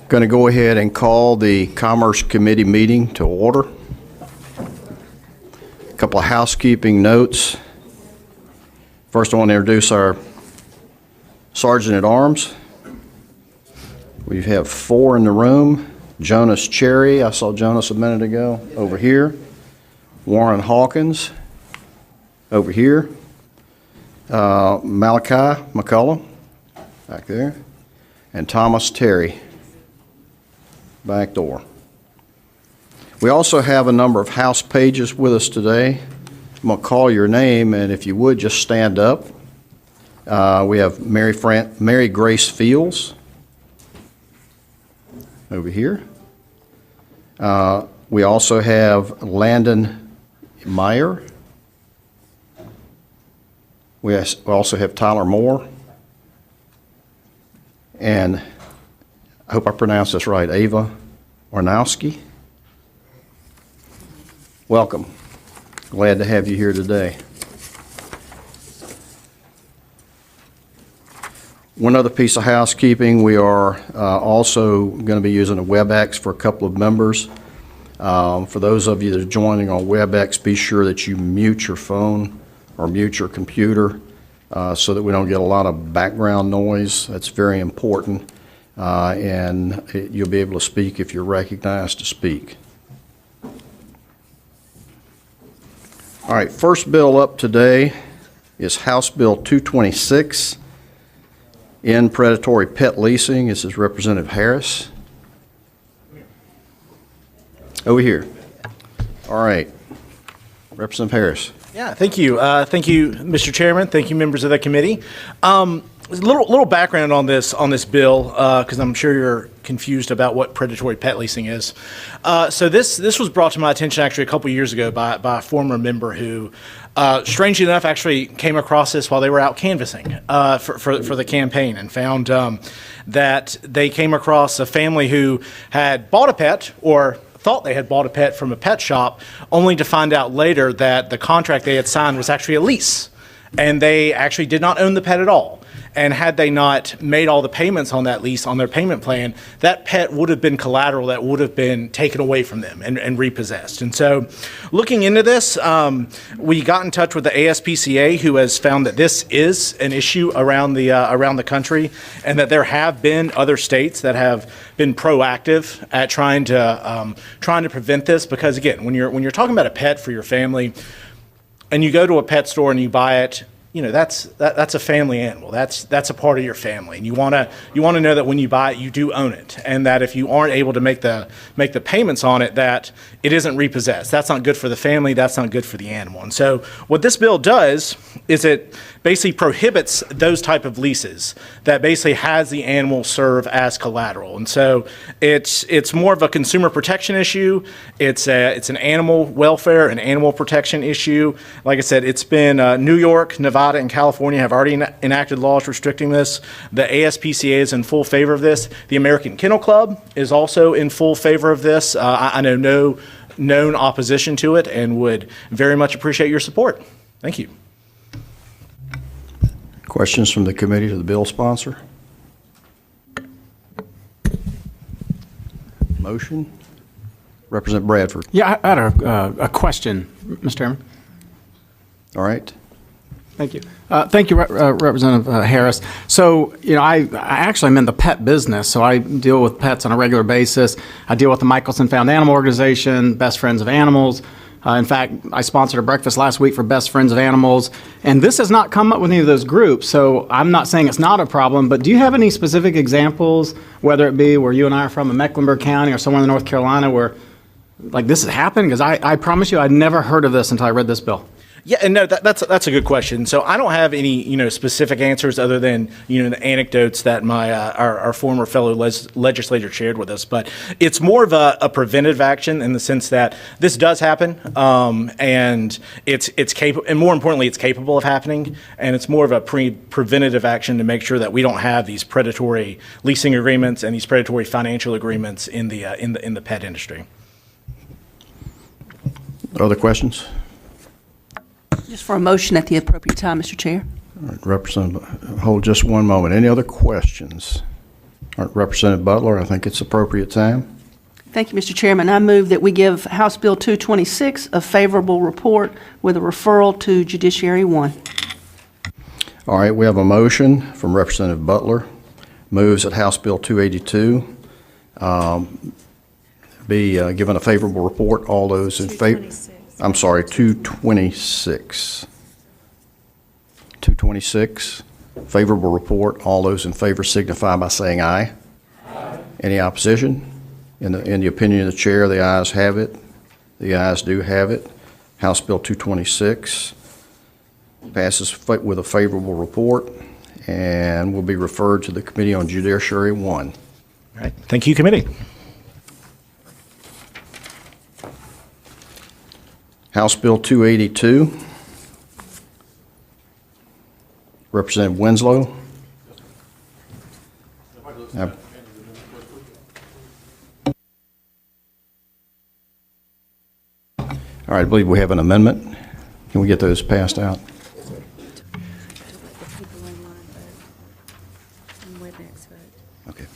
Going to go ahead and call the Commerce Committee meeting to order. A couple of housekeeping notes. First, I want to introduce our Sergeant at Arms. We have 4 in the room. Jonas Cherry, I saw Jonas a minute ago, over here. Warren Hawkins, over here. Malachi McCullough, back there. And Thomas Terry, back door. We also have a number of house pages with us today. I'm going to call your name, and if you would, just stand up. We have Mary Grace Fields over here. We also have Landon Meyer. We also have Tyler Moore. And I hope I pronounced this right, Ava Ornowski. Welcome. Glad to have you here today. One other piece of housekeeping, we are also going to be using a WebEx for a couple of members. For those of you that are joining on WebEx, be sure that you mute your phone or mute your computer so that we don't get a lot of background noise. That's very important. And you'll be able to speak if you're recognized to speak. All right, first bill up today is House Bill 226, in predatory pet leasing. This is Representative Harris. Over here. All right, Representative Harris. Yeah, thank you. Thank you, Mr. Chairman. Thank you, members of the committee. A little background on this bill, because I'm sure you're confused about what predatory pet leasing is. So this was brought to my attention actually a couple years ago by a former member who, strangely enough, actually came across this while they were out canvassing for the campaign, and found that they came across a family who had bought a pet, or thought they had bought a pet from a pet shop, only to find out later that the contract they had signed was actually a lease, and they actually did not own the pet at all. And had they not made all the payments on that lease, on their payment plan, that pet would have been collateral that would have been taken away from them and repossessed. And so looking into this, we got in touch with the ASPCA, who has found that this is an issue around the country, and that there have been other states that have been proactive at trying to prevent this. Because again, when you're talking about a pet for your family, and you go to a pet store and you buy it, you know, that's a family animal. That's a part of your family, and you want to know that when you buy it, you do own it, and that if you aren't able to make the payments on it, that it isn't repossessed. That's not good for the family. That's not good for the animal. And so what this bill does is it basically prohibits those type of leases that basically has the animal serve as collateral. And so it's more of a consumer protection issue. It's an animal welfare and animal protection issue. Like I said, it's been New York, Nevada, and California have already enacted laws restricting this. The ASPCA is in full favor of this. The American Kennel Club is also in full favor of this. I know no known opposition to it, and would very much appreciate your support. Thank you. Questions from the committee to the bill sponsor? Motion? Representative Bradford. Yeah, I had a question, Mr. Chairman. All right. Thank you. Thank you, Representative Harris. So, you know, I actually am in the pet business, so I deal with pets on a regular basis. I deal with the Michelson Found Animal Organization, Best Friends of Animals. In fact, I sponsored a breakfast last week for Best Friends of Animals, and this has not come up with any of those groups, so I'm not saying it's not a problem, but do you have any specific examples, whether it be where you and I are from in Mecklenburg County or somewhere in North Carolina, where like this has happened? Because I promise you I'd never heard of this until I read this bill. Yeah, and no, that's a good question. So I don't have any specific answers other than the anecdotes that my our former fellow legislator shared with us. But it's more of a preventive action in the sense that this does happen, and it's capable, and more importantly, it's capable of happening. And it's more of a preventative action to make sure that we don't have these predatory leasing agreements and these predatory financial agreements in the pet industry. Other questions? Just for a motion at the appropriate time, Mr. Chair. All right, Representative, hold just one moment. Any other questions? All right, Representative Butler, I think it's appropriate time. Thank you, Mr. Chairman. I move that we give House Bill 226 a favorable report with a referral to Judiciary 1. All right, we have a motion from Representative Butler. Moves that House Bill 282 be given a favorable report. All those in favor? 226. I'm sorry, 226. 226, favorable report. All those in favor signify by saying aye. Aye. Any opposition? In the opinion of the chair, the ayes have it. The ayes do have it. House Bill 226 passes with a favorable report and will be referred to the Committee on Judiciary 1. All right. Thank you, committee. House Bill 282. Representative Winslow. All right, I believe we have an amendment. Can we get those passed out? Okay.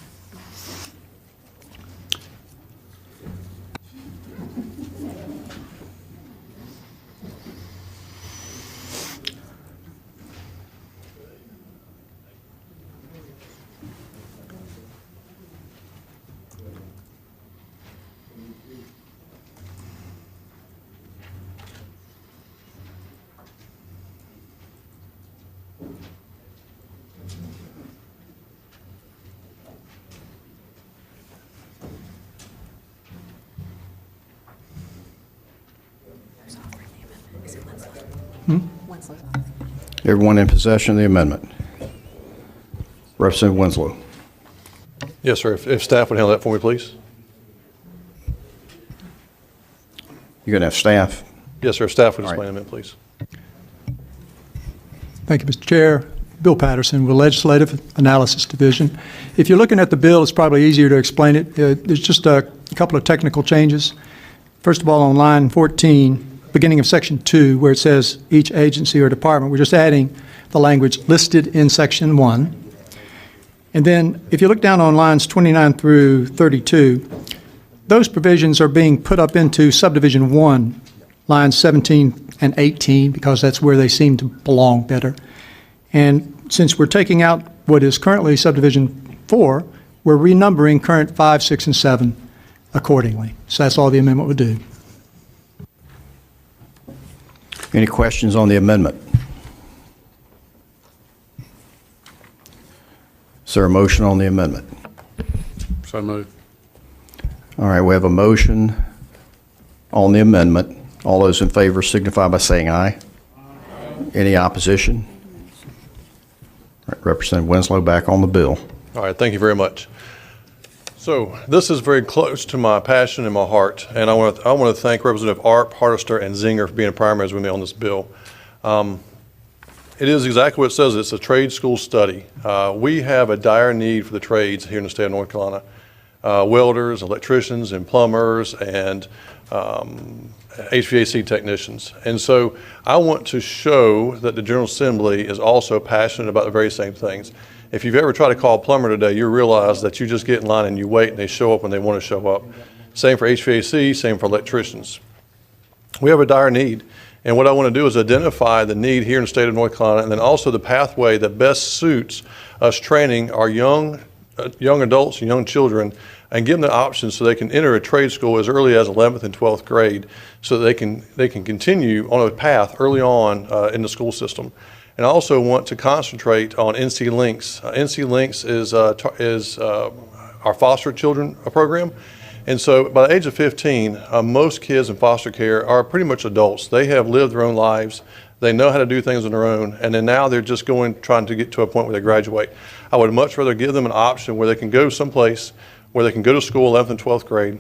Everyone in possession of the amendment? Representative Winslow. Yes, sir. If staff would handle that for me, please. You're going to have staff? Yes, sir. If staff would All right. explain the amendment, please. Thank you, Mr. Chair. Bill Patterson with Legislative Analysis Division. If you're looking at the bill, it's probably easier to explain it. There's just a couple of technical changes. First of all, on line 14, beginning of section 2, where it says each agency or department, we're just adding the language listed in section 1. And then if you look down on lines 29 through 32, those provisions are being put up into subdivision 1, lines 17 and 18, because that's where they seem to belong better. And since we're taking out what is currently subdivision 4, we're renumbering current 5, 6, and 7 accordingly. So that's all the amendment would do. Any questions on the amendment? Is there a motion on the amendment? So moved. All right, we have a motion on the amendment. All those in favor signify by saying aye. Any opposition? All right, Representative Winslow back on the bill. All right. Thank you very much. So this is very close to my passion and my heart, and I want to thank Representative Arp, Hardister, and Zinger for being primaries with me on this bill. It is exactly what it says. It's a trade school study. We have a dire need for the trades here in the state of North Carolina. Welders, electricians, and plumbers, and HVAC technicians. And so I want to show that the General Assembly is also passionate about the very same things. If you've ever tried to call a plumber today, you realize that you just get in line and you wait and they show up when they want to show up. Same for HVAC, same for electricians. We have a dire need. And what I want to do is identify the need here in the state of North Carolina, and then also the pathway that best suits us training our young adults and young children, and give them the options so they can enter a trade school as early as 11th and 12th grade, so that they can continue on a path early on in the school system. And I also want to concentrate on NC Links. NC Links is our foster children program. And so by the age of 15, most kids in foster care are pretty much adults. They have lived their own lives. They know how to do things on their own. And then now they're just trying to get to a point where they graduate. I would much rather give them an option where they can go someplace where they can go to school 11th and 12th grade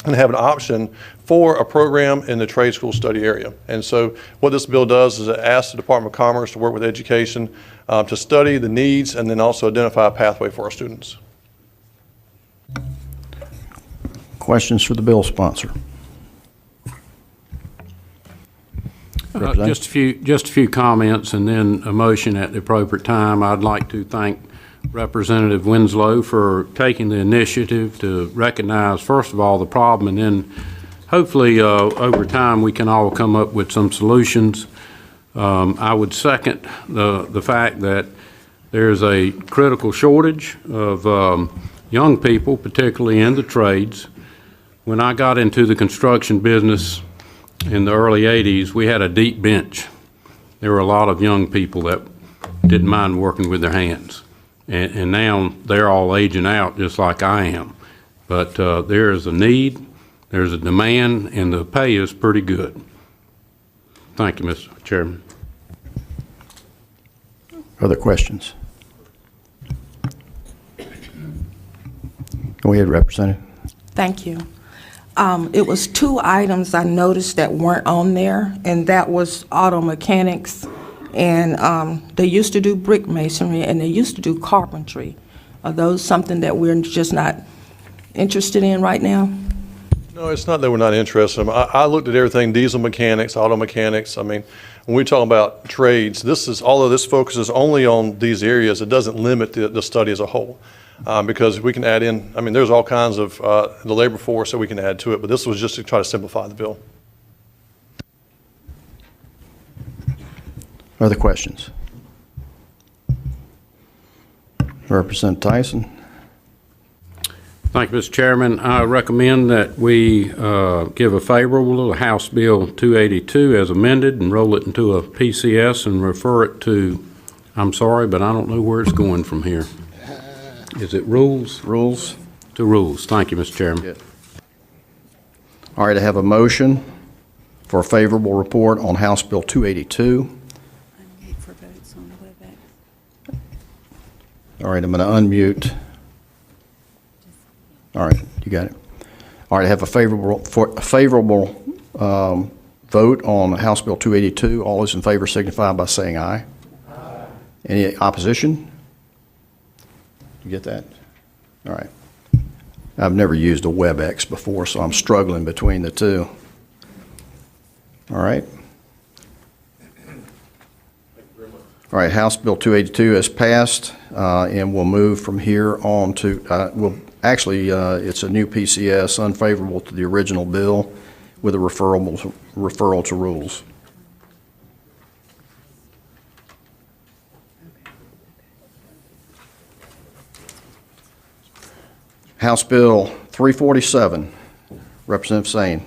and have an option for a program in the trade school study area. And so what this bill does is it asks the Department of Commerce to work with education to study the needs and then also identify a pathway for our students. Questions for the bill sponsor? Just a few comments and then a motion at the appropriate time. I'd like to thank Representative Winslow for taking the initiative to recognize, first of all, the problem, and then hopefully over time we can all come up with some solutions. I would second the fact that there's a critical shortage of young people, particularly in the trades. When I got into the construction business in the early 80s, we had a deep bench. There were a lot of young people that didn't mind working with their hands. And now they're all aging out just like I am. But there is a need, there's a demand, and the pay is pretty good. Thank you, Mr. Chairman. Other questions? Go ahead, Representative. Thank you. It was 2 items I noticed that weren't on there, and that was auto mechanics, and they used to do brick masonry, and they used to do carpentry. Are those something that we're just not interested in right now? No, it's not that we're not interested in them. I looked at everything, diesel mechanics, auto mechanics. I mean, when we talk about trades, although this focuses only on these areas, it doesn't limit the study as a whole. Because we can add in, I mean, there's all kinds of the labor force that we can add to it, but this was just to try to simplify the bill. Other questions? Representative Tyson. Thank you, Mr. Chairman. I recommend that we give a favorable to House Bill 282 as amended and roll it into a PCS and refer it to, I'm sorry, but I don't know where it's going from here. Is it rules? Rules. To rules. Thank you, Mr. Chairman. Good. All right, I have a motion for a favorable report on House Bill 282. All right, I'm going to unmute. All right, you got it. All right, I have a favorable vote on House Bill 282. All those in favor signify by saying aye. Aye. Any opposition? You get that? All right. I've never used a WebEx before, so I'm struggling between the two. All right. All right, House Bill 282 has passed, and we'll move from here on to, it's a new PCS, unfavorable to the original bill with a referral to rules. House Bill 347, Representative Sane.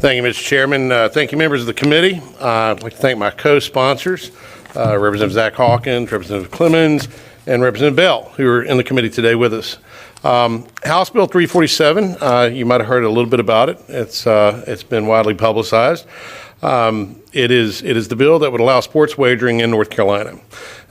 Thank you, Mr. Chairman. Thank you, members of the committee. I'd like to thank my co-sponsors, Representative Zach Hawkins, Representative Clemens, and Representative Bell, who are in the committee today with us. House Bill 347, you might have heard a little bit about it. It's been widely publicized. It is the bill that would allow sports wagering in North Carolina. And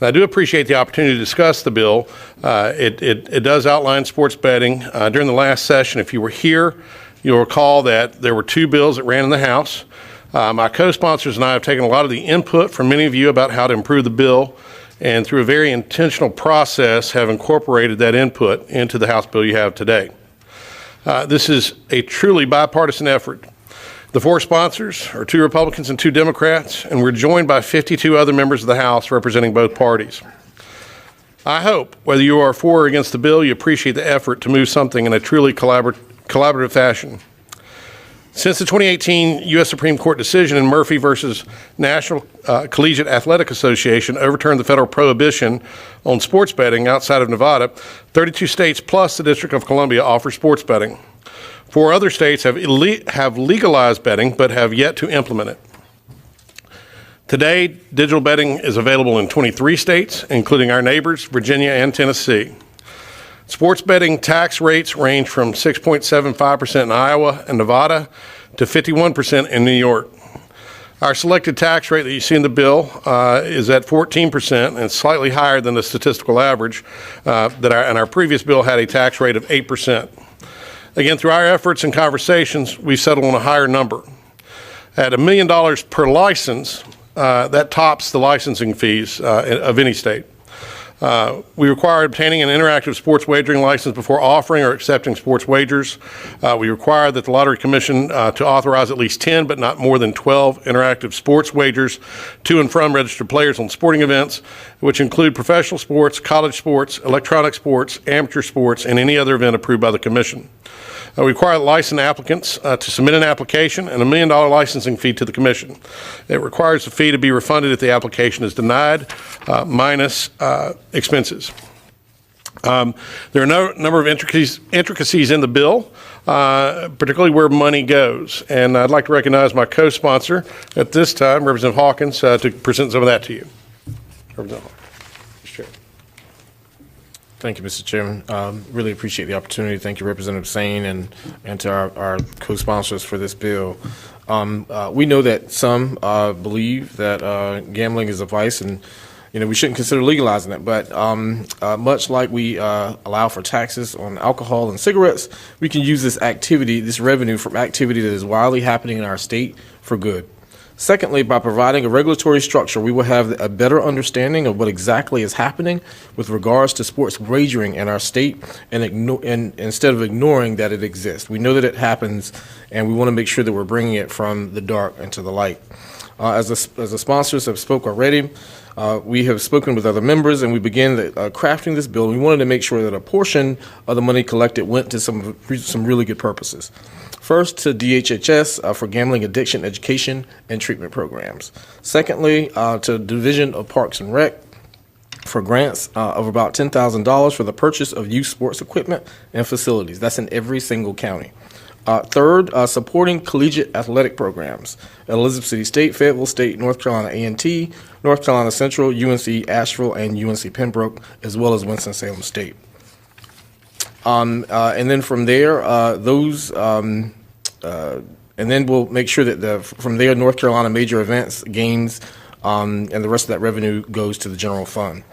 I do appreciate the opportunity to discuss the bill. It does outline sports betting. During the last session, if you were here, you'll recall that there were 2 bills that ran in the House. My co-sponsors and I have taken a lot of the input from many of you about how to improve the bill, and through a very intentional process have incorporated that input into the House bill you have today. This is a truly bipartisan effort. The 4 sponsors are 2 Republicans and 2 Democrats, and we're joined by 52 other members of the House representing both parties. I hope, whether you are for or against the bill, you appreciate the effort to move something in a truly collaborative fashion. Since the 2018 U.S. Supreme Court decision in Murphy versus National Collegiate Athletic Association overturned the federal prohibition on sports betting outside of Nevada, 32 states plus the District of Columbia offer sports betting. 4 other states have legalized betting but have yet to implement it. Today, digital betting is available in 23 states, including our neighbors, Virginia and Tennessee. Sports betting tax rates range from 6.75% in Iowa and Nevada to 51% in New York. Our selected tax rate that you see in the bill is at 14% and slightly higher than the statistical average and our previous bill had a tax rate of 8%. Again, through our efforts and conversations, we've settled on a higher number. At $1 million per license, that tops the licensing fees of any state. We require obtaining an interactive sports wagering license before offering or accepting sports wagers. We require that the Lottery Commission to authorize at least 10, but not more than 12 interactive sports wagers to and from registered players on sporting events, which include professional sports, college sports, electronic sports, amateur sports, and any other event approved by the Commission. We require licensed applicants to submit an application and a $1 million licensing fee to the Commission. It requires the fee to be refunded if the application is denied, minus expenses. There are no number of intricacies in the bill, particularly where money goes. And I'd like to recognize my co-sponsor at this time, Representative Hawkins, to present some of that to you. Representative Hawkins. Mr. Chair. Thank you, Mr. Chairman. Really appreciate the opportunity. Thank you, Representative Sane, and to our co-sponsors for this bill. We know that some believe that gambling is a vice, and we shouldn't consider legalizing it. But much like we allow for taxes on alcohol and cigarettes, we can use this activity, this revenue from activity that is widely happening in our state for good. Secondly, by providing a regulatory structure, we will have a better understanding of what exactly is happening with regards to sports wagering in our state, and instead of ignoring that it exists. We know that it happens, and we want to make sure that we're bringing it from the dark into the light. As the sponsors have spoke already, we have spoken with other members, and we began crafting this bill. We wanted to make sure that a portion of the money collected went to some really good purposes. First, to DHHS for gambling addiction education and treatment programs. Secondly, to Division of Parks and Rec for grants of about $10,000 for the purchase of youth sports equipment and facilities. That's in every single county. Third, supporting collegiate athletic programs at Elizabeth City State, Fayetteville State, North Carolina A&T, North Carolina Central, UNC Asheville, and UNC Pembroke, as well as Winston-Salem State. And then from there, and then we'll make sure that from there, North Carolina major events, games, and the rest of that revenue goes to the general fund.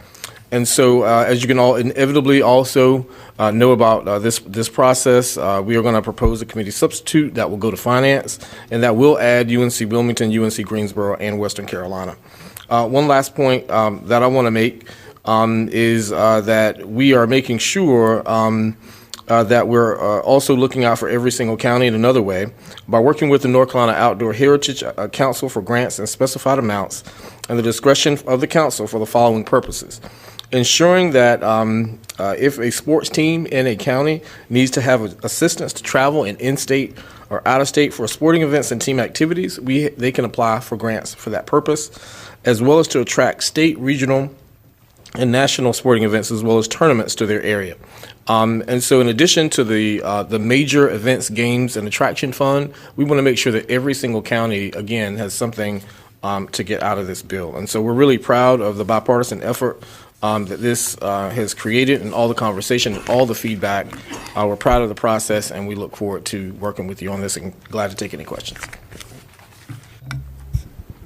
And so, as you can all inevitably also know about this process, we are going to propose a committee substitute that will go to finance, and that will add UNC Wilmington, UNC Greensboro, and Western Carolina. One last point that I want to make is that we are making sure that we're also looking out for every single county in another way by working with the North Carolina Outdoor Heritage Council for grants and specified amounts and the discretion of the council for the following purposes. Ensuring that if a sports team in a county needs to have assistance to travel in-state or out-of-state for sporting events and team activities, they can apply for grants for that purpose, as well as to attract state, regional, and national sporting events, as well as tournaments to their area. And so in addition to the major events, games, and attraction fund, we want to make sure that every single county, again, has something to get out of this bill. And so we're really proud of the bipartisan effort that this has created, and all the conversation and all the feedback. We're proud of the process, and we look forward to working with you on this, and glad to take any questions.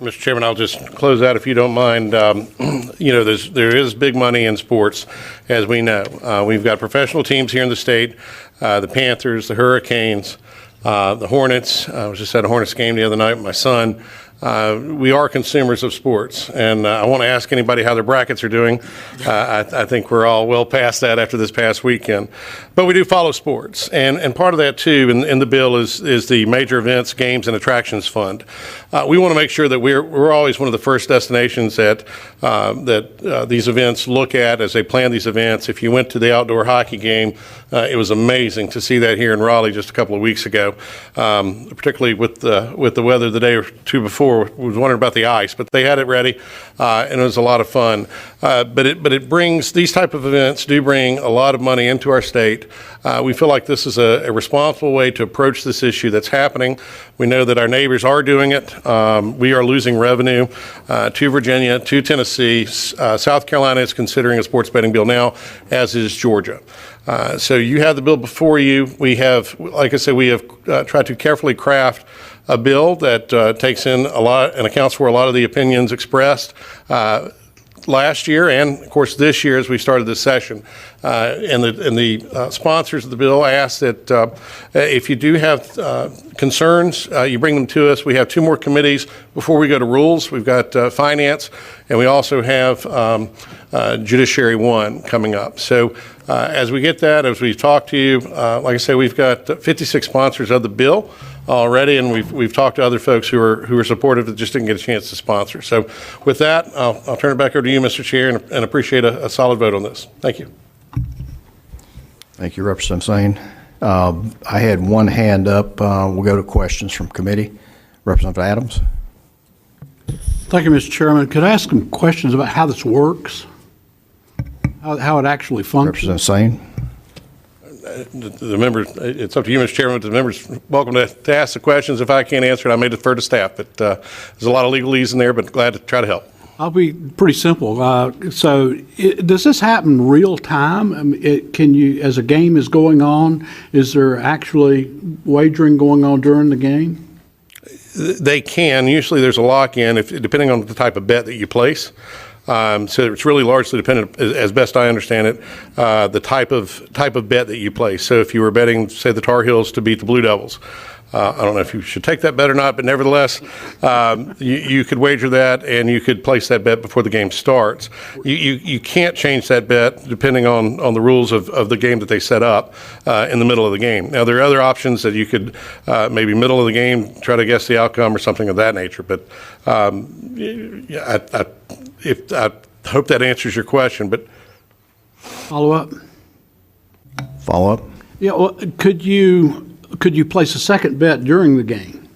Mr. Chairman, I'll just close out if you don't mind. There is big money in sports, as we know. We've got professional teams here in the state, the Panthers, the Hurricanes, the Hornets. I was just at a Hornets game the other night with my son. We are consumers of sports, and I want to ask anybody how their brackets are doing. I think we're all well past that after this past weekend. But we do follow sports, and part of that, too, in the bill is the Major Events, Games, and Attractions Fund. We want to make sure that we're always one of the first destinations that these events look at as they plan these events. If you went to the outdoor hockey game, it was amazing to see that here in Raleigh just a couple of weeks ago, particularly with the weather the day or two before. Was wondering about the ice, but they had it ready, and it was a lot of fun. But it brings, these type of events do bring a lot of money into our state. We feel like this is a responsible way to approach this issue that's happening. We know that our neighbors are doing it. We are losing revenue to Virginia, to Tennessee. South Carolina is considering a sports betting bill now, as is Georgia. So you have the bill before you. We have, like I said, we have tried to carefully craft a bill that takes in a lot and accounts for a lot of the opinions expressed. last year and, of course, this year as we started this session. And the sponsors of the bill asked that if you do have concerns, you bring them to us. We have 2 more committees before we go to rules. We've got finance, and we also have Judiciary 1 coming up. So as we get that, as we've talked to you, like I say, we've got 56 sponsors of the bill already, and we've talked to other folks who are supportive that just didn't get a chance to sponsor. So with that, I'll turn it back over to you, Mr. Chair, and appreciate a solid vote on this. Thank you. Thank you, Representative Sane. I had one hand up. We'll go to questions from committee. Representative Adams. Thank you, Mr. Chairman. Could I ask some questions about how this works? How it actually functions? Representative Sane. The members, it's up to you, Mr. Chairman, but the members welcome to ask the questions. If I can't answer it, I may defer to staff, but there's a lot of legalese in there, but glad to try to help. I'll be pretty simple. Does this happen real time? Can you, as a game is going on, is there actually wagering going on during the game? They can. Usually there's a lock-in, depending on the type of bet that you place. So it's really largely dependent, as best I understand it, the type of bet that you place. So if you were betting, say, the Tar Heels to beat the Blue Devils, I don't know if you should take that bet or not, but nevertheless, you could wager that, and you could place that bet before the game starts. You can't change that bet depending on the rules of the game that they set up in the middle of the game. Now, there are other options that you could maybe middle of the game try to guess the outcome or something of that nature. But I hope that answers your question. But Follow up? Follow up. Yeah. Well, could you place a second bet during the game?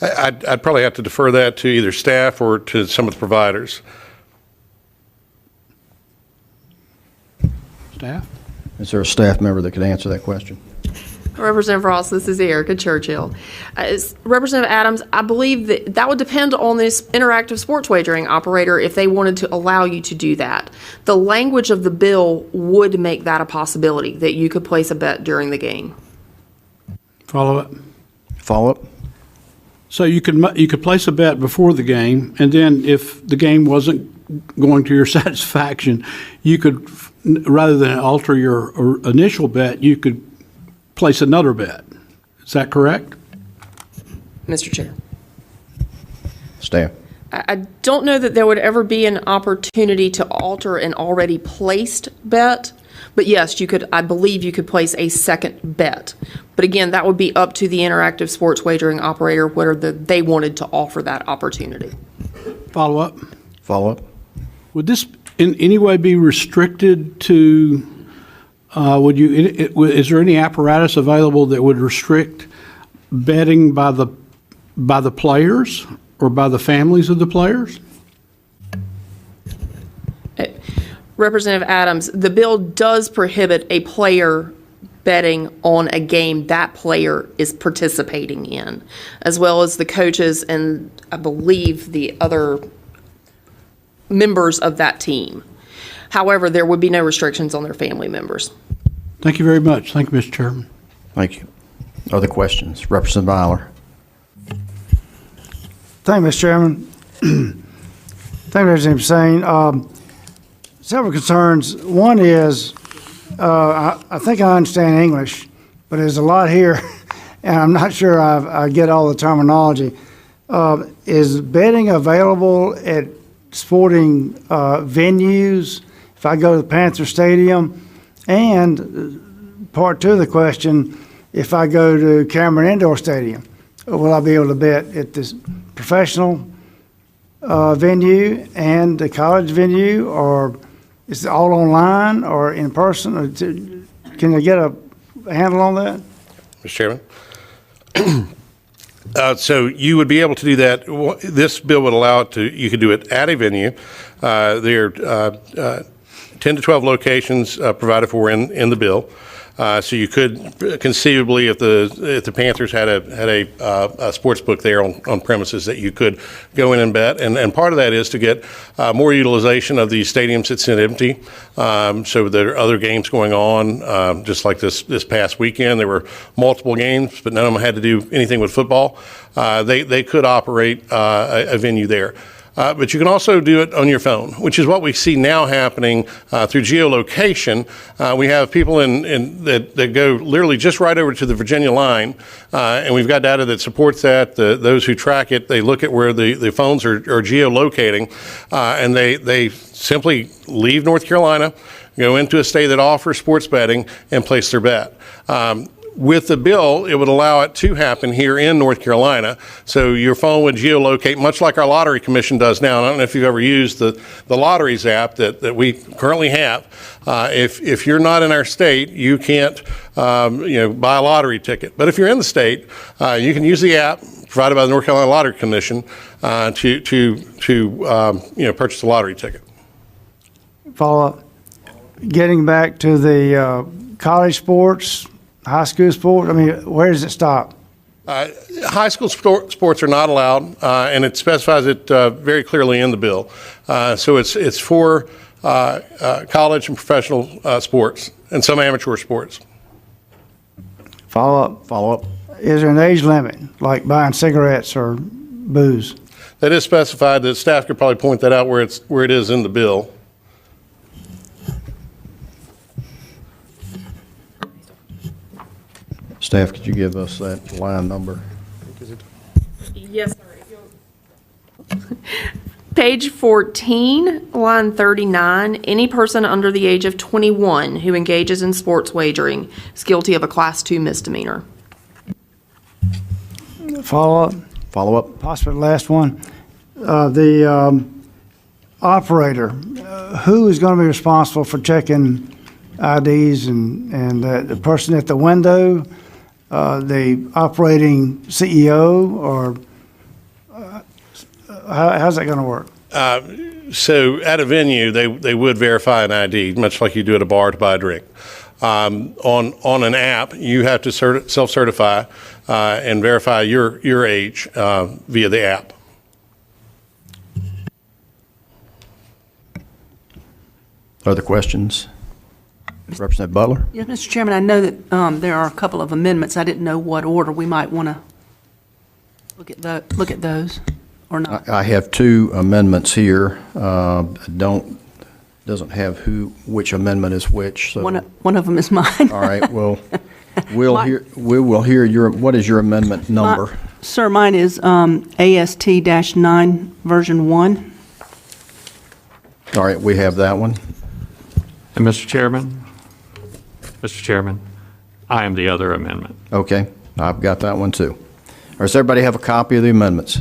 I'd probably have to defer that to either staff or to some of the providers. Staff? Is there a staff member that could answer that question? Representative Ross, this is Erica Churchill. Representative Adams, I believe that would depend on this interactive sports wagering operator if they wanted to allow you to do that. The language of the bill would make that a possibility, that you could place a bet during the game. Follow up? Follow up. So you could place a bet before the game, and then if the game wasn't going to your satisfaction, you could, rather than alter your initial bet, you could place another bet. Is that correct? Mr. Chair. Staff. I don't know that there would ever be an opportunity to alter an already placed bet, but yes, I believe you could place a second bet. But again, that would be up to the interactive sports wagering operator whether they wanted to offer that opportunity. Follow up? Follow up. Would this in any way be restricted to, is there any apparatus available that would restrict betting by the players or by the families of the players? Representative Adams, the bill does prohibit a player betting on a game that player is participating in, as well as the coaches and I believe the other members of that team. However, there would be no restrictions on their family members. Thank you very much. Thank you, Mr. Chairman. Thank you. Other questions? Representative Eiler. Thank you, Mr. Chairman. Thank you, Representative Sane. Several concerns. One is, I think I understand English, but there's a lot here, and I'm not sure I get all the terminology. Is betting available at sporting venues if I go to the Panther Stadium? And part two of the question, if I go to Cameron Indoor Stadium, will I be able to bet at this professional venue and the college venue, or is it all online or in person? Or can I get a handle on that? Mr. Chairman. So you would be able to do that. This bill would allow it to, you could do it at a venue. There are 10 to 12 locations provided for in the bill. So you could conceivably, if the Panthers had a sports book there on premises, that you could go in and bet, and part of that is to get more utilization of the stadiums that sit empty. So there are other games going on, just like this past weekend. There were multiple games, but none of them had to do anything with football. They could operate a venue there. but you can also do it on your phone, which is what we see now happening through geolocation. We have people that go literally just right over to the Virginia line, and we've got data that supports that. Those who track it, they look at where the phones are geolocating, and they simply leave North Carolina, go into a state that offers sports betting, and place their bet. With the bill, it would allow it to happen here in North Carolina. So your phone would geolocate, much like our lottery commission does now. And I don't know if you've ever used the lotteries app that we currently have. If you're not in our state, you can't buy a lottery ticket. But if you're in the state, you can use the app provided by the North Carolina Lottery Commission to purchase a lottery ticket. Follow up. Getting back to the college sports, high school sports, I mean, where does it stop? High school sports are not allowed, and it specifies it very clearly in the bill. So it's for college and professional sports and some amateur sports. Follow up. Is there an age limit, like buying cigarettes or booze? That is specified. The staff could probably point that out where it is in the bill. Staff, could you give us that line number? Yes, sir. Page 14, line 39, any person under the age of 21 who engages in sports wagering is guilty of a Class 2 misdemeanor. Follow up. Possibly the last one. The operator, who is going to be responsible for checking IDs and the person at the window, the operating CEO, or how's that going to work? So at a venue, they would verify an ID, much like you do at a bar to buy a drink. On an app, you have to self-certify and verify your age via the app. Other questions? Representative Butler? Yes, Mr. Chairman, I know that there are a couple of amendments. I didn't know what order we might want to look at those or not. I have two amendments here. Doesn't have which amendment is which. So. One of them is mine. All right. Well, we will hear what is your amendment number? Sir, mine is AST-9 version 1. All right. We have that one. And Mr. Chairman, I am the other amendment. Okay. I've got that one too. Or does everybody have a copy of the amendments?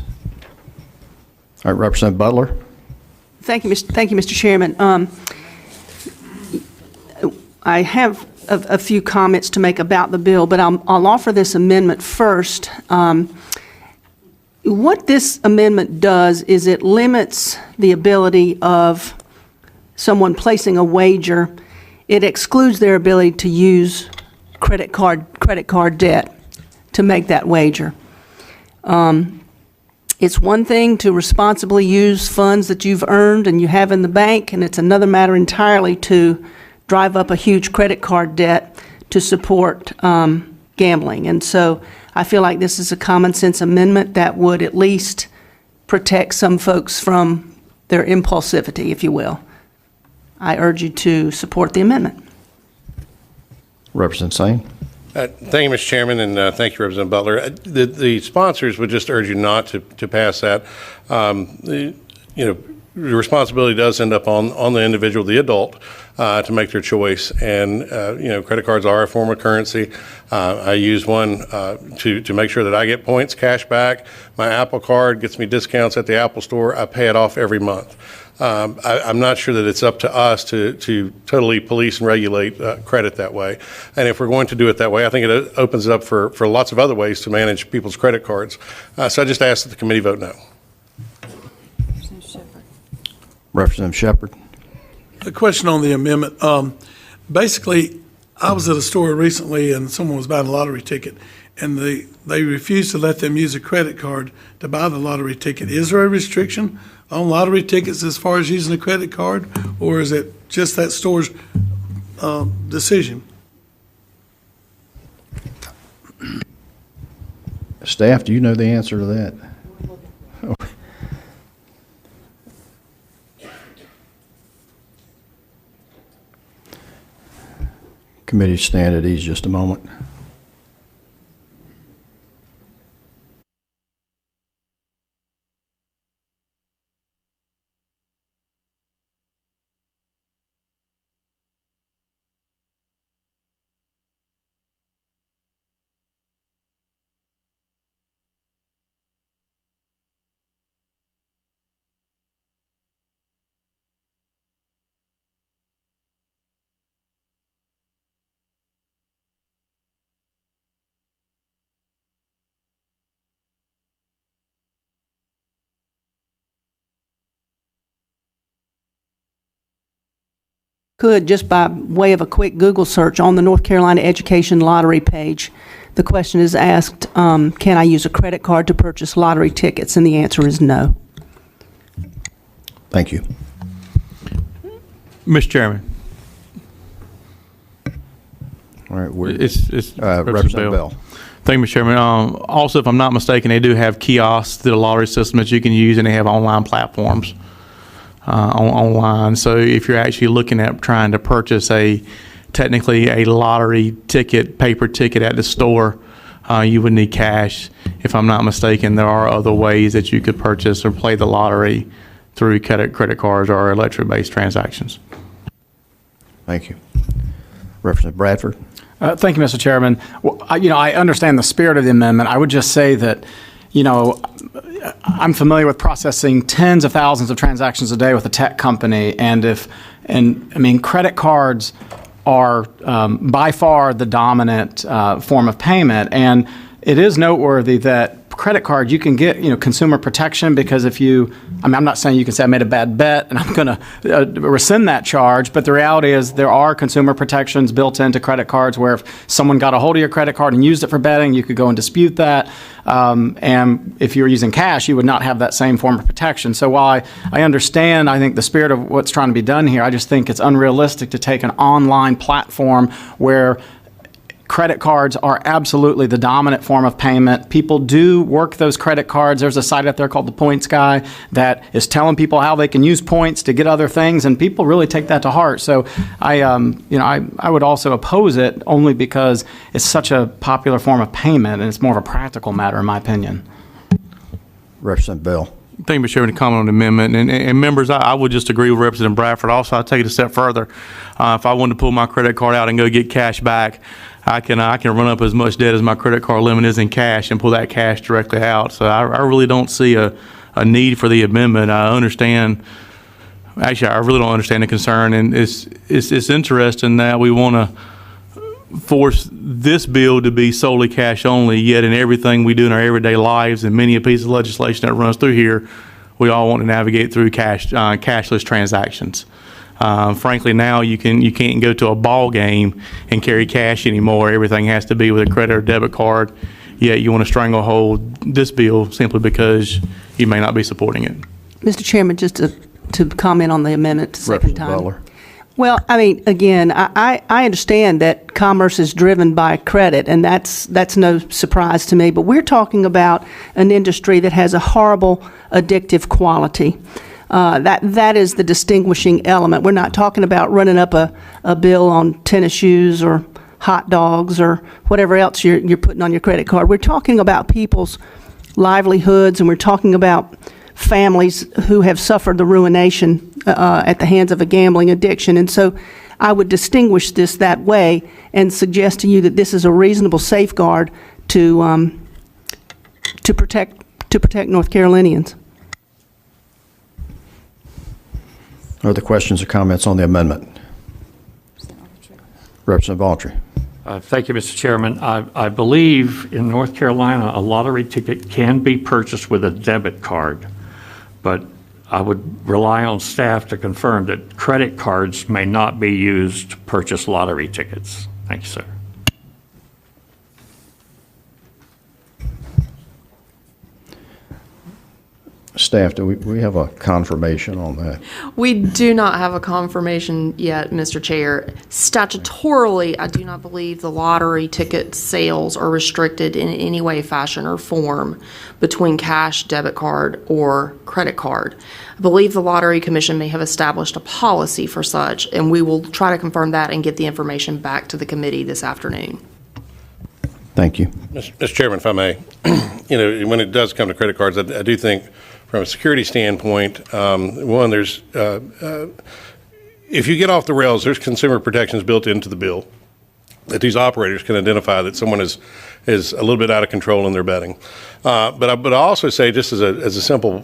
All right. Representative Butler? Thank you, Mr. Chairman. I have a few comments to make about the bill, but I'll offer this amendment first. What this amendment does is it limits the ability of someone placing a wager. It excludes their ability to use credit card debt to make that wager. It's one thing to responsibly use funds that you've earned and you have in the bank, and it's another matter entirely to drive up a huge credit card debt to support gambling. And so I feel like this is a common sense amendment that would at least protect some folks from their impulsivity, if you will. I urge you to support the amendment. Representative Sane? Thank you, Mr. Chairman, and thank you, Representative Butler. The sponsors would just urge you not to pass that. The responsibility does end up on the individual, the adult, to make their choice. And credit cards are a form of currency. I use one to make sure that I get points, cash back. My Apple Card gets me discounts at the Apple Store. I pay it off every month. I'm not sure that it's up to us to totally police and regulate credit that way. And if we're going to do it that way, I think it opens it up for lots of other ways to manage people's credit cards. So I just ask that the committee vote no. Representative Shepherd? A question on the amendment. Basically, I was at a store recently and someone was buying a lottery ticket, and they refused to let them use a credit card to buy the lottery ticket. Is there a restriction on lottery tickets as far as using a credit card, or is it just that store's decision? Staff, do you know the answer to that? committee stand at ease just a moment. Could, just by way of a quick Google search on the North Carolina Education Lottery page, the question is asked, can I use a credit card to purchase lottery tickets? And the answer is no. Thank you. Mr. Chairman. All right, It's Representative Bell. Thank you, Mr. Chairman. Also, if I'm not mistaken, they do have kiosks through the lottery system that you can use, and they have online platforms online. So if you're actually looking at trying to purchase technically a lottery ticket, paper ticket at the store, you would need cash. If I'm not mistaken, there are other ways that you could purchase or play the lottery through credit cards or electric-based transactions. Thank you. Representative Bradford. Thank you, Mr. Chairman. Well, I understand the spirit of the amendment. I would just say that, I'm familiar with processing tens of thousands of transactions a day with a tech company, and credit cards are by far the dominant form of payment, and it is noteworthy that credit card, you can get, consumer protection, because if I'm not saying you can say I made a bad bet and I'm going to rescind that charge, but the reality is there are consumer protections built into credit cards where if someone got a hold of your credit card and used it for betting, you could go and dispute that. And if you were using cash, you would not have that same form of protection. So while I understand, I think the spirit of what's trying to be done here, I just think it's unrealistic to take an online platform where credit cards are absolutely the dominant form of payment. People do work those credit cards. There's a site out there called the Points Guy that is telling people how they can use points to get other things, and people really take that to heart. So I would also oppose it only because it's such a popular form of payment, and it's more of a practical matter, in my opinion. Representative Bell. Thank you, Mr. Chairman, to comment on the amendment. And members, I would just agree with Representative Bradford. Also, I'll take it a step further. If I wanted to pull my credit card out and go get cash back, I can run up as much debt as my credit card limit is in cash and pull that cash directly out. So I really don't see a need for the amendment. I understand. Actually, I really don't understand the concern, and it's interesting that we want to force this bill to be solely cash only, yet in everything we do in our everyday lives and many a piece of legislation that runs through here, we all want to navigate through cashless transactions. Frankly, now you can't go to a ball game and carry cash anymore. Everything has to be with a credit or debit card, yet you want to stranglehold this bill simply because you may not be supporting it. Mr. Chairman, just to comment on the amendment a second time. Butler. Well, again, I understand that commerce is driven by credit, and that's no surprise to me, but we're talking about an industry that has a horrible addictive quality. That is the distinguishing element. We're not talking about running up a bill on tennis shoes or hot dogs or whatever else you're putting on your credit card. We're talking about people's livelihoods, and we're talking about families who have suffered the ruination at the hands of a gambling addiction. And so I would distinguish this that way and suggest to you that this is a reasonable safeguard to protect North Carolinians. Are there questions or comments on the amendment? Representative Autry. Thank you, Mr. Chairman. I believe in North Carolina, a lottery ticket can be purchased with a debit card, but I would rely on staff to confirm that credit cards may not be used to purchase lottery tickets. Thank you, sir. Staff, do we have a confirmation on that? We do not have a confirmation yet, Mr. Chair. Statutorily, I do not believe the lottery ticket sales are restricted in any way, fashion, or form between cash, debit card, or credit card. I believe the Lottery Commission may have established a policy for such, and we will try to confirm that and get the information back to the committee this afternoon. Thank you. Mr. Chairman, if I may, when it does come to credit cards, I do think from a security standpoint, one, there's, if you get off the rails, there's consumer protections built into the bill that these operators can identify that someone is a little bit out of control in their betting. But I also say, just as a simple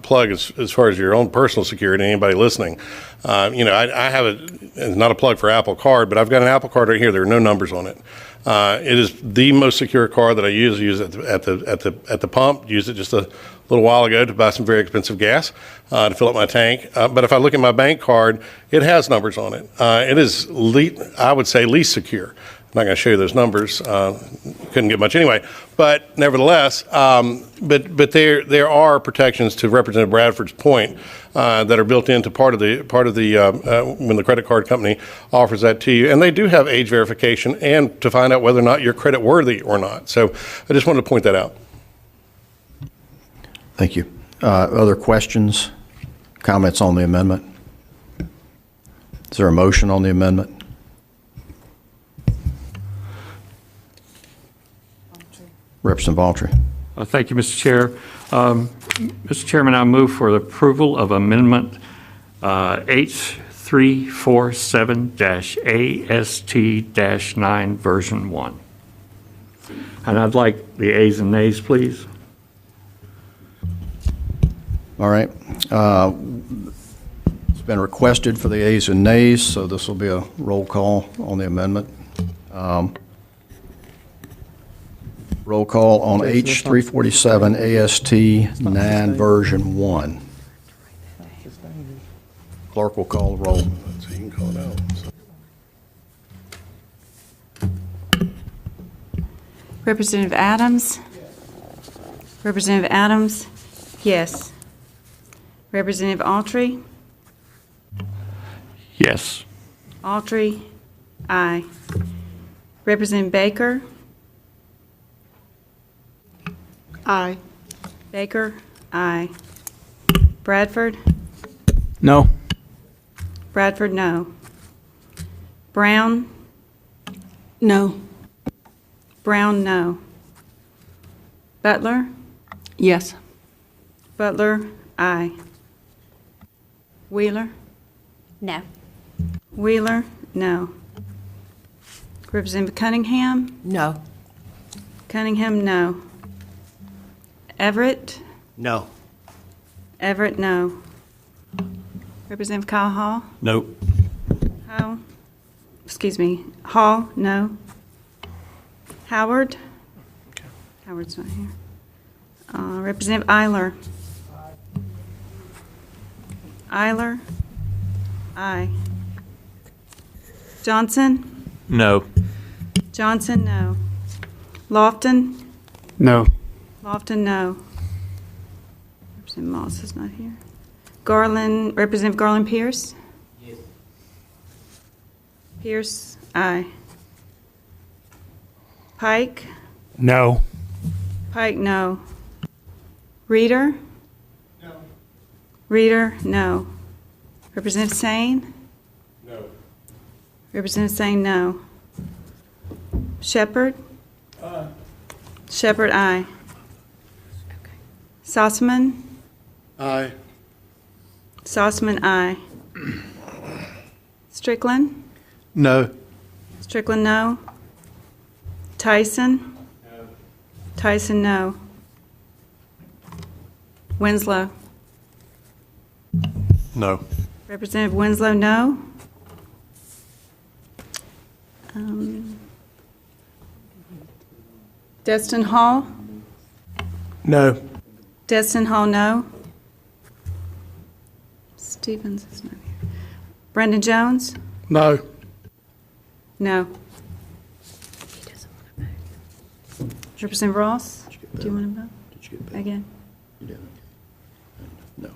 plug as far as your own personal security, anybody listening, I have it's not a plug for Apple Card, but I've got an Apple Card right here. There are no numbers on it. It is the most secure card that I use. I use it at the pump. Used it just a little while ago to buy some very expensive gas to fill up my tank. But if I look at my bank card, it has numbers on it. It is, I would say, least secure. I'm not going to show you those numbers. Couldn't get much anyway. But nevertheless, but there are protections, to Representative Bradford's point, that are built into part of the when the credit card company offers that to you, and they do have age verification and to find out whether or not you're credit worthy or not. So I just wanted to point that out. Thank you. Other questions, comments on the amendment? Is there a motion on the amendment? Representative Autry. Thank you, Mr. Chair. Mr. Chairman, I move for the approval of Amendment H347-AST-9 Version 1. And I'd like the ayes and nays, please. All right. It's been requested for the ayes and nays, so this will be a roll call on the amendment. Roll call on H347 AST 9 version 1. Clerk will call the roll. So you can call it out. Representative Adams? Representative Adams? Yes. Representative Autry? Yes. Autry? Aye. Representative Baker? Aye. Baker? Aye. Bradford? No. Bradford, no. Brown? No. Brown, no. Butler? Yes. Butler, aye. Wheeler? No. Wheeler, no. Representative Cunningham? No. Cunningham, no. Everett? No. Everett, no. Representative Kyle Hall? Nope. Hall? Excuse me. Hall, no. Howard? Howard's not here. Representative Eiler? Eiler? Aye. Johnson? No. Johnson, no. Lofton? No. Lofton, no. Representative Moss is not here. Garland, Representative Garland Pierce? Yes. Pierce, aye. Pike? No. Pike, no. Reader? No. Reader, no. Representative Sane? No. Representative Sane, no. Shepherd? Aye. Shepherd, aye. Sossaman? Aye. Sossaman, aye. Strickland? No. Strickland, no. Tyson? No. Tyson, no. Winslow? No. Representative Winslow, no. Destin Hall? No. Destin Hall, no. Stevens is not here. Brendan Jones? No. No. Representative Ross? Do you want to vote? Again? No.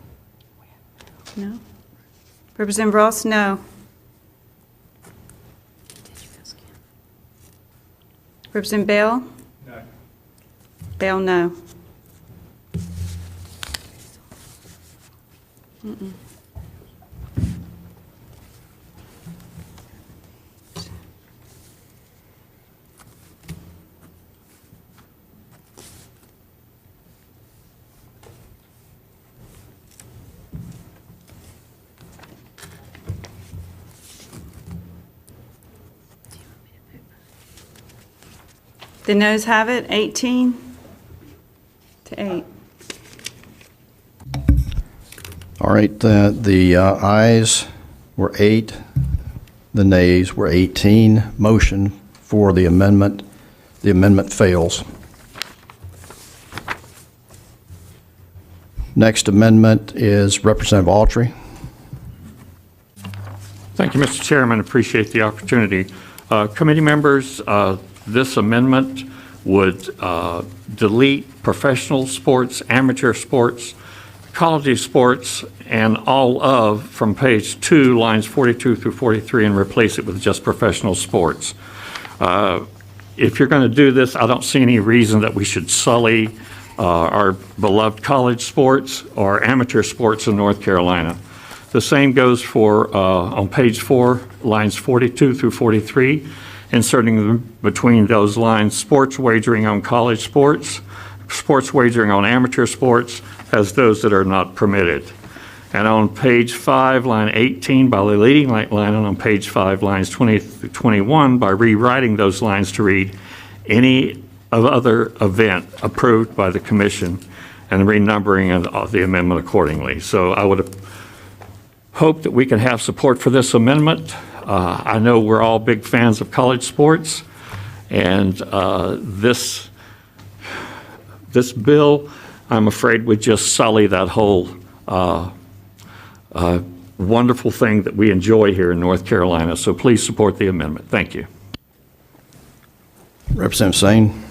No. Representative Ross, no. Representative Bell? No. Bell, no. Mm-mm. The noes have it, 18 to 8. All right, the ayes were 8, the nays were 18. Motion for the amendment fails. Next amendment is Representative Autry. Thank you, Mr. Chairman. Appreciate the opportunity. Committee members, this amendment would delete professional sports, amateur sports, college sports, and all of from page 2, lines 42 through 43, and replace it with just professional sports. If you're going to do this, I don't see any reason that we should sully our beloved college sports or amateur sports in North Carolina. The same goes for, on page 4, lines 42 through 43, inserting between those lines sports wagering on college sports, sports wagering on amateur sports as those that are not permitted. And on page 5, line 18, by deleting that line, and on page 5, lines 20 through 21, by rewriting those lines to read any other event approved by the commission, and renumbering of the amendment accordingly. So I would hope that we can have support for this amendment. I know we're all big fans of college sports, and this bill, I'm afraid, would just sully that whole wonderful thing that we enjoy here in North Carolina. So please support the amendment. Thank you. Representative Sane.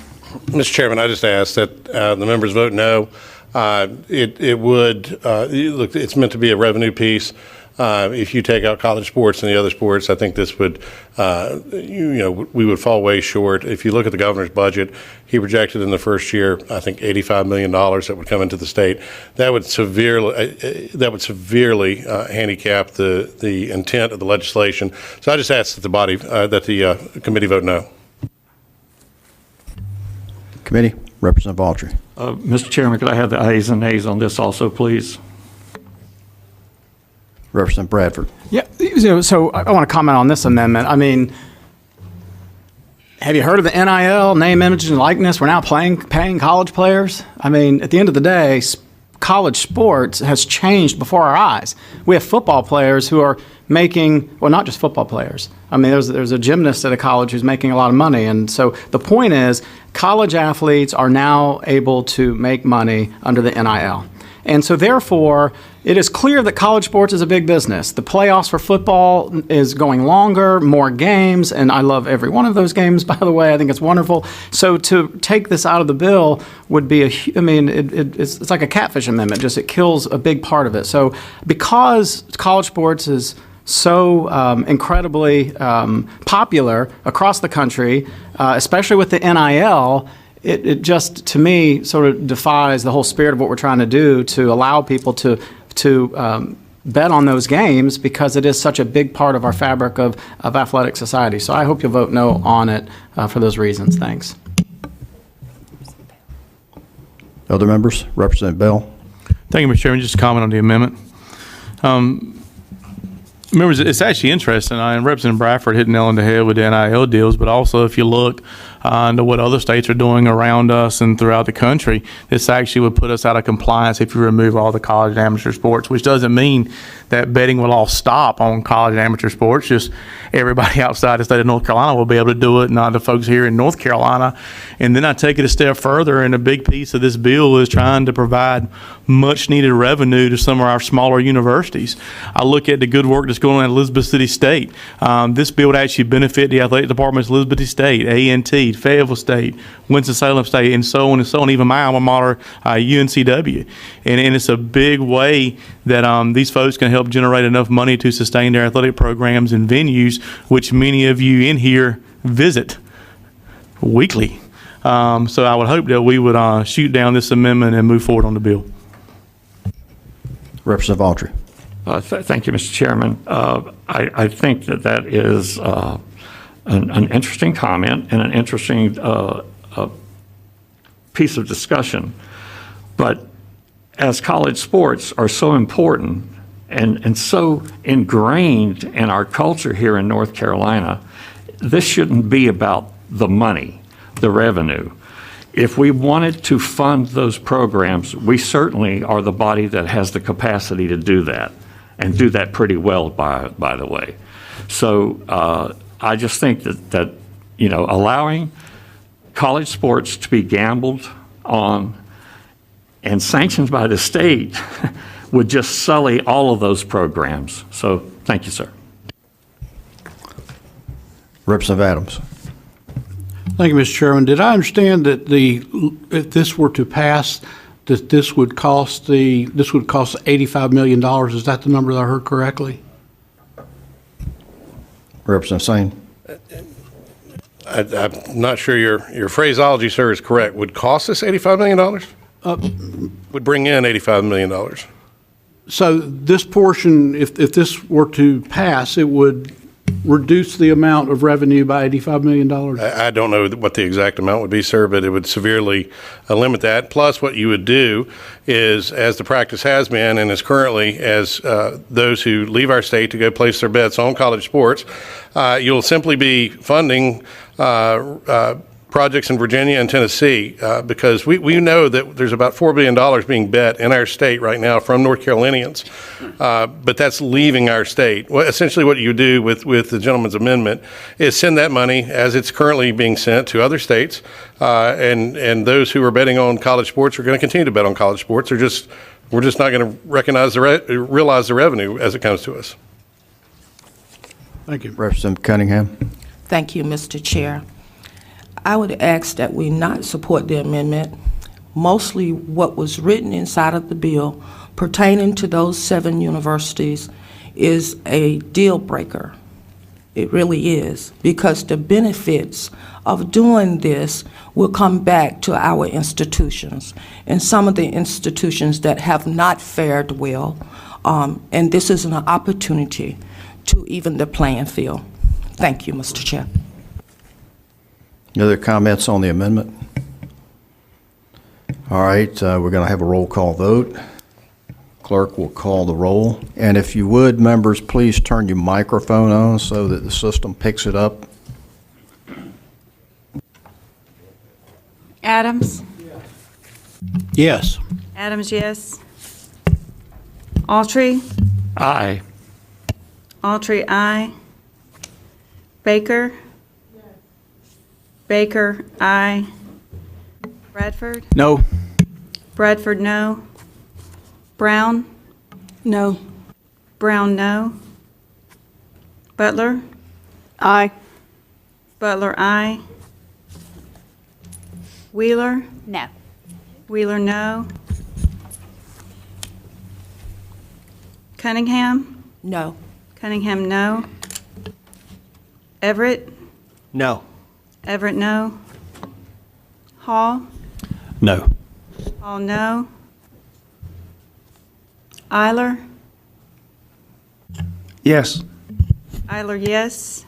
Mr. Chairman, I just ask that the members vote no. It would, look, it's meant to be a revenue piece. If you take out college sports and the other sports, I think this would, we would fall way short. If you look at the governor's budget, he projected in the first year, I think $85 million that would come into the state. That would severely handicap the intent of the legislation. So I just ask that the committee vote no. Committee, Representative Autry. Mr. Chairman, could I have the ayes and nays on this also, please? Representative Bradford. Yeah, so I want to comment on this amendment. I mean, have you heard of the NIL, name, image, and likeness? We're now paying college players. I mean, at the end of the day, college sports has changed before our eyes. We have football players who are making, well, not just football players. I mean, there's a gymnast at a college who's making a lot of money. And so the point is, college athletes are now able to make money under the NIL. And so therefore, it is clear that college sports is a big business. The playoffs for football is going longer, more games, and I love every one of those games, by the way. I think it's wonderful. So to take this out of the bill would be it's like a catfish amendment, just it kills a big part of it. So because college sports is so incredibly popular across the country, especially with the NIL, it just, to me, sort of defies the whole spirit of what we're trying to do to allow people to bet on those games, because it is such a big part of our fabric of athletic society. So I hope you'll vote no on it for those reasons. Thanks. Other members? Representative Bell. Thank you, Mr. Chairman. Just a comment on the amendment. Members, it's actually interesting, and Representative Bradford hit the nail on the head with the NIL deals, but also if you look into what other states are doing around us and throughout the country, this actually would put us out of compliance if you remove all the college and amateur sports, which doesn't mean that betting will all stop on college and amateur sports. Just everybody outside the state of North Carolina will be able to do it, not the folks here in North Carolina. And then I take it a step further, and a big piece of this bill is trying to provide much needed revenue to some of our smaller universities. I look at the good work this going on at Elizabeth City State. This bill would actually benefit the athletic departments of Elizabeth City State, A&T, Fayetteville State, Winston-Salem State, and so on, even my alma mater, UNCW. And it's a big way that these folks can help generate enough money to sustain their athletic programs and venues, which many of you in here visit weekly. So I would hope that we would shoot down this amendment and move forward on the bill. Representative Autry. Thank you, Mr. Chairman. I think that is an interesting comment and an interesting piece of discussion. But as college sports are so important and so ingrained in our culture here in North Carolina, this shouldn't be about the money, the revenue. If we wanted to fund those programs, we certainly are the body that has the capacity to do that, and do that pretty well, by the way. So I just think that allowing college sports to be gambled on and sanctioned by the state would just sully all of those programs. So thank you, sir. Representative Adams. Thank you, Mr. Chairman. Did I understand that if this were to pass, that this would cost $85 million? Is that the number that I heard correctly? Representative Sane. I'm not sure your phraseology, sir, is correct. Would cost us $85 million? Would bring in $85 million. So this portion, if this were to pass, it would reduce the amount of revenue by $85 million? I don't know what the exact amount would be, sir, but it would severely limit that. Plus, what you would do is, as the practice has been and is currently, as those who leave our state to go place their bets on college sports, you'll simply be funding projects in Virginia and Tennessee, because we know that there's about $4 billion being bet in our state right now from North Carolinians, but that's leaving our state. Well, essentially what you do with the gentleman's amendment is send that money, as it's currently being sent, to other states, and those who are betting on college sports are going to continue to bet on college sports. We're just not going to realize the revenue as it comes to us. Thank you. Representative Cunningham. Thank you, Mr. Chair. I would ask that we not support the amendment. Mostly what was written inside of the bill pertaining to those 7 universities is a deal breaker. It really is, because the benefits of doing this will come back to our institutions, and some of the institutions that have not fared well, and this is an opportunity to even the playing field. Thank you, Mr. Chair. Any other comments on the amendment? All right, we're going to have a roll call vote. Clerk will call the roll. And if you would, members, please turn your microphone on so that the system picks it up. Adams? Yes. Adams, yes. Autry? Aye. Autry, aye. Baker? Baker, aye. Bradford? No. Bradford, no. Brown? No. Brown, no. Butler? Aye. Butler, aye. Wheeler? No. Wheeler, no. Cunningham? No. Cunningham, no. Everett? No. Everett, no. Hall? No. Hall, no. Eiler? Yes. Eiler, yes.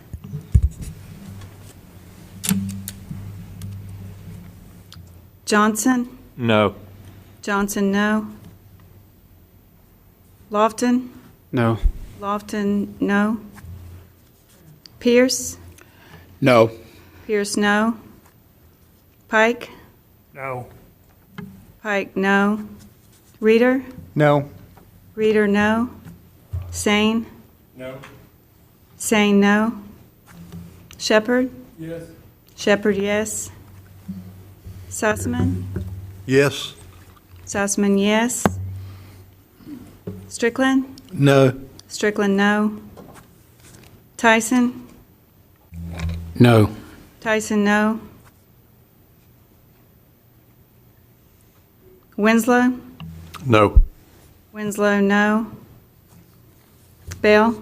Johnson? No. Johnson, no. Lofton? No. Lofton, no. Pierce? No. Pierce, no. Pike? No. Pike, no. Reader? No. Reader, no. Sane? No. Sane, no. Shepherd? Yes. Shepherd, yes. Sussman? Yes. Sussman, yes. Strickland? No. Strickland, no. Tyson? No. Tyson, no. Winslow? No. Winslow, no. Bell?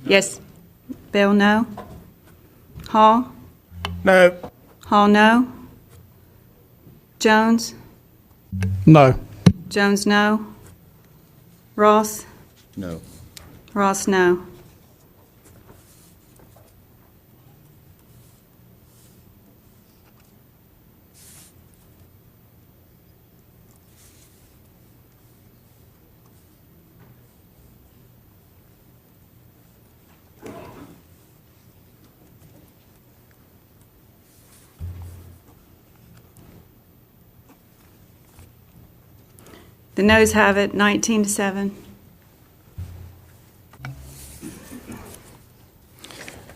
Yes. Bell, no. Hall? No. Hall, no. Jones? No. Jones, no. Ross? No. Ross, no. The noes have it, 19-7.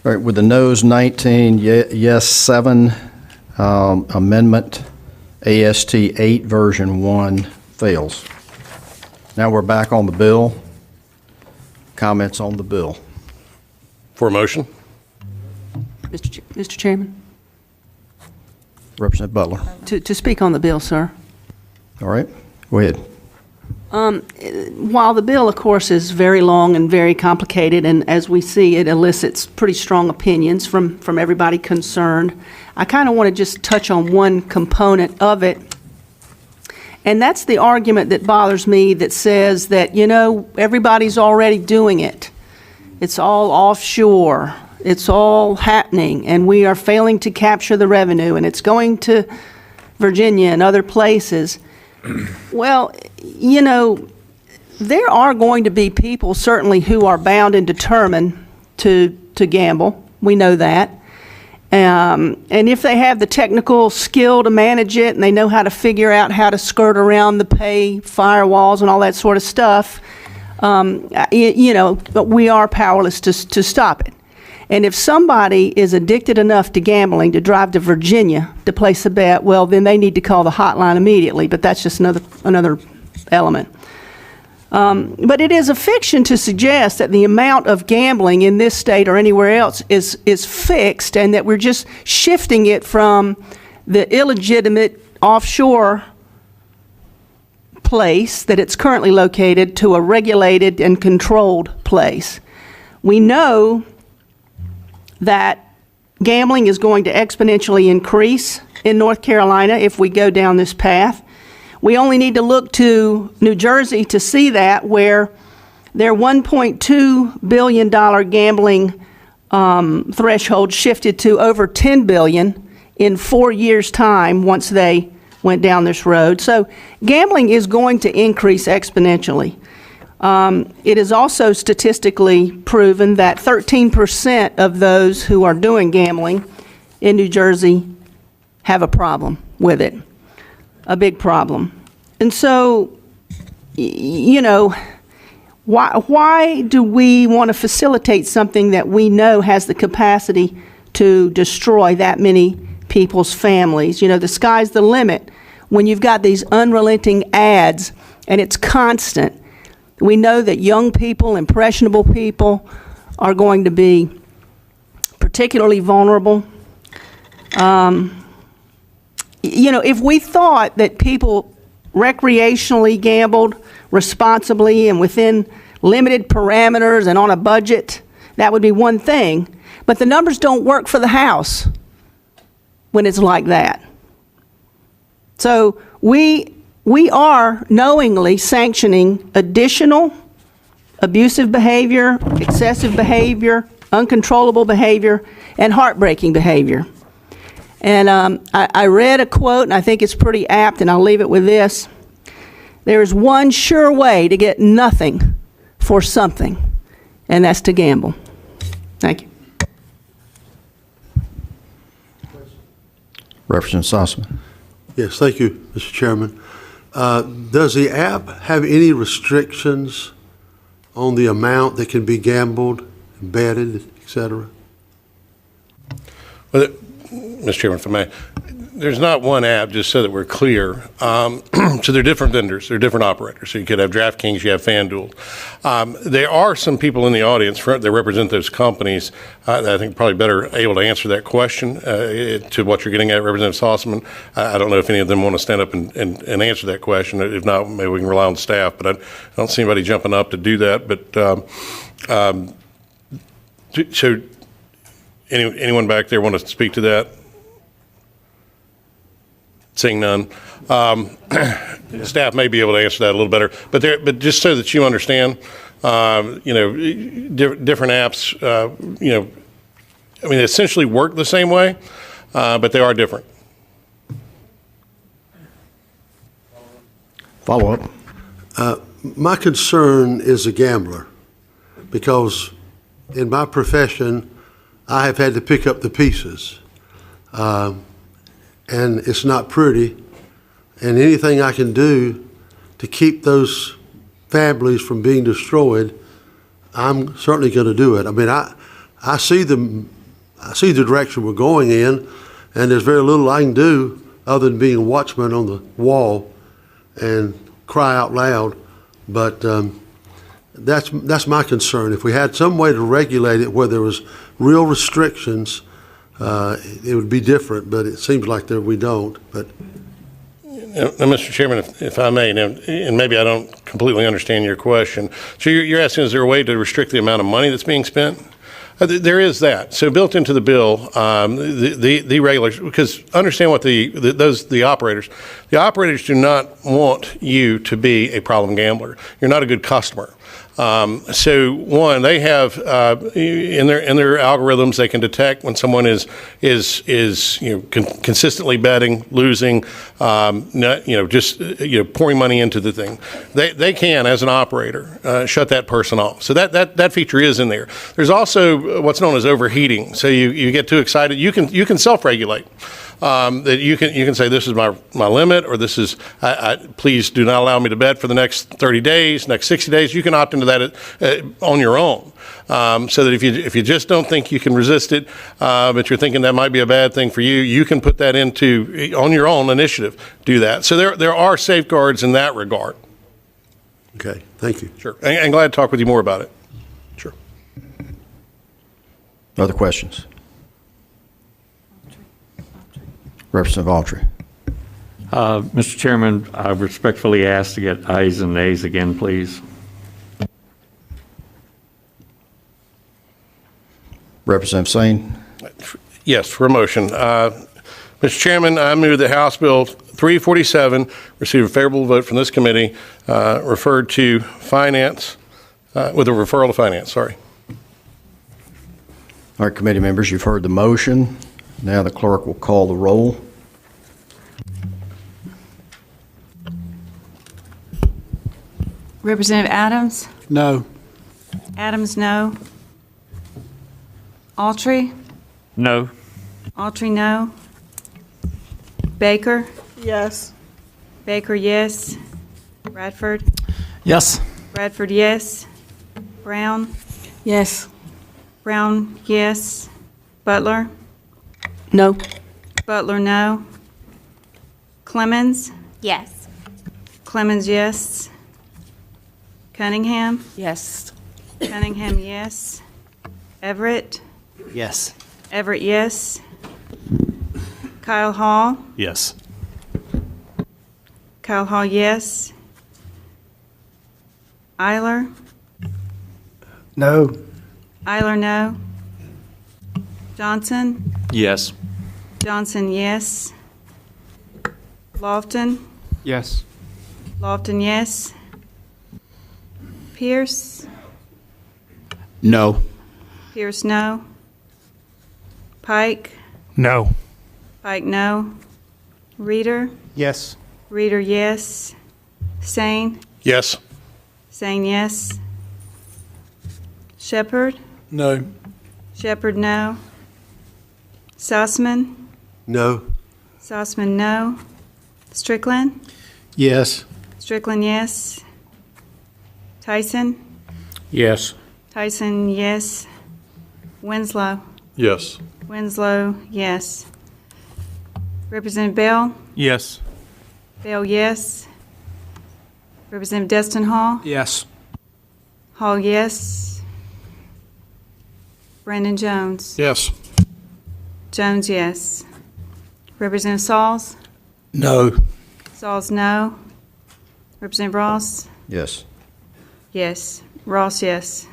All right, with the noes 19, yes 7, amendment AST 8 version 1 fails. Now we're back on the bill. Comments on the bill. For a motion? Mr. Chairman, Representative Butler. to speak on the bill, sir. All right, go ahead. While the bill, of course, is very long and very complicated, and as we see, it elicits pretty strong opinions from everybody concerned, I kind of want to just touch on one component of it, and that's the argument that bothers me that says that, you know, everybody's already doing it. It's all offshore. It's all happening, and we are failing to capture the revenue, and it's going to Virginia and other places. Well, you know, there are going to be people certainly who are bound and determined to gamble. We know that. And if they have the technical skill to manage it and they know how to figure out how to skirt around the pay firewalls and all that sort of stuff, you know, but we are powerless to stop it. And if somebody is addicted enough to gambling to drive to Virginia to place a bet, well, then they need to call the hotline immediately, but that's just another element. But it is a fiction to suggest that the amount of gambling in this state or anywhere else is fixed and that we're just shifting it from the illegitimate offshore place that it's currently located to a regulated and controlled place. We know that gambling is going to exponentially increase in North Carolina if we go down this path. We only need to look to New Jersey to see that, where their $1.2 billion gambling threshold shifted to over $10 billion in 4 years' time once they went down this road. So gambling is going to increase exponentially. It is also statistically proven that 13% of those who are doing gambling in New Jersey have a problem with it, a big problem. And so, you know, why do we want to facilitate something that we know has the capacity to destroy that many people's families? You know, the sky's the limit when you've got these unrelenting ads and it's constant. We know that young people, impressionable people, are going to be particularly vulnerable. You know, if we thought that people recreationally gambled responsibly and within limited parameters and on a budget, that would be one thing. But the numbers don't work for the house when it's like that. So we are knowingly sanctioning additional abusive behavior, excessive behavior, uncontrollable behavior, and heartbreaking behavior. And I read a quote, and I think it's pretty apt, and I'll leave it with this. There is one sure way to get nothing for something, and that's to gamble. Thank you. Representative Sussman. Yes, thank you, Mr. Chairman. Does the app have any restrictions on the amount that can be gambled, betted, et cetera? Well, Mr. Chairman, if I may, there's not one app, just so that we're clear. So they're different vendors, they're different operators. So you could have DraftKings, you have FanDuel. There are some people in the audience that represent those companies that I think probably better able to answer that question to what you're getting at, Representative Sossaman. I don't know if any of them want to stand up and answer that question. If not, maybe we can rely on the staff, but I don't see anybody jumping up to do that. But so anyone back there want to speak to that? Seeing none. Staff may be able to answer that a little better, but just so that you understand, different apps, I mean, essentially work the same way, but they are different. Follow up. My concern is a gambler, because in my profession, I have had to pick up the pieces. And it's not pretty, and anything I can do to keep those families from being destroyed, I'm certainly going to do it. I mean, I see the direction we're going in, and there's very little I can do other than being a watchman on the wall and cry out loud. But that's my concern. If we had some way to regulate it where there was real restrictions, it would be different, but it seems like we don't. But Now, Mr. Chairman, if I may, and maybe I don't completely understand your question. So you're asking, is there a way to restrict the amount of money that's being spent? There is that. So built into the bill, the regulators, because understand what the operators do not want you to be a problem gambler. You're not a good customer. So one, they have in their algorithms, they can detect when someone is consistently betting, losing, pouring money into the thing. They can, as an operator, shut that person off. So that feature is in there. There's also what's known as overheating. So you get too excited, you can self-regulate. That you can say, this is my limit, or this is, please do not allow me to bet for the next 30 days, next 60 days. You can opt into that on your own. So that if you just don't think you can resist it, but you're thinking that might be a bad thing for you, you can put that into, on your own initiative, do that. So there are safeguards in that regard. Okay, thank you. Sure. And glad to talk with you more about it. Sure. Other questions? Representative Autry. Mr. Chairman, I respectfully ask to get ayes and nays again, please. Representative Sane. Yes, for a motion. Mr. Chairman, I move that House Bill 347 receive a favorable vote from this committee, referred to finance, with a referral to finance, sorry. All right, committee members, you've heard the motion. Now the clerk will call the roll. Representative Adams? No. Adams, no. Autry? No. Autry, no. Baker? Yes. Baker, yes. Bradford? Yes. Bradford, yes. Brown? Yes. Brown, yes. Butler? No. Butler, no. Clemens? Yes. Clemens, yes. Cunningham? Yes. Cunningham, yes. Everett? Yes. Everett, yes. Kyle Hall? Yes. Kyle Hall, yes. Eiler? No. Eiler, no. Johnson? Yes. Johnson, yes. Lofton? Yes. Lofton, yes. Pierce? No. Pierce, no. Pike? No. Pike, no. Reader? Yes. Reader, yes. Sane? Yes. Sane, yes. Shepherd? No. Shepherd, no. Sussman? No. Sussman, no. Strickland? Yes. Strickland, yes. Tyson? Yes. Tyson, yes. Winslow? Yes. Winslow, yes. Representative Bell? Yes. Bell, yes. Representative Destin Hall? Yes. Hall, yes. Brandon Jones? Yes. Jones, yes. Representative Sauls? No. Sauls, no. Representative Ross? Yes. Yes. Ross, yes.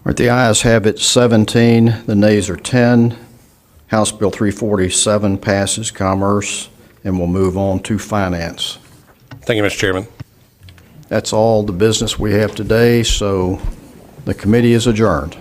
All right, the ayes have it 17, the nays are 10. House Bill 347 passes Commerce, and we'll move on to Finance. Thank you, Mr. Chairman. That's all the business we have today, so the committee is adjourned.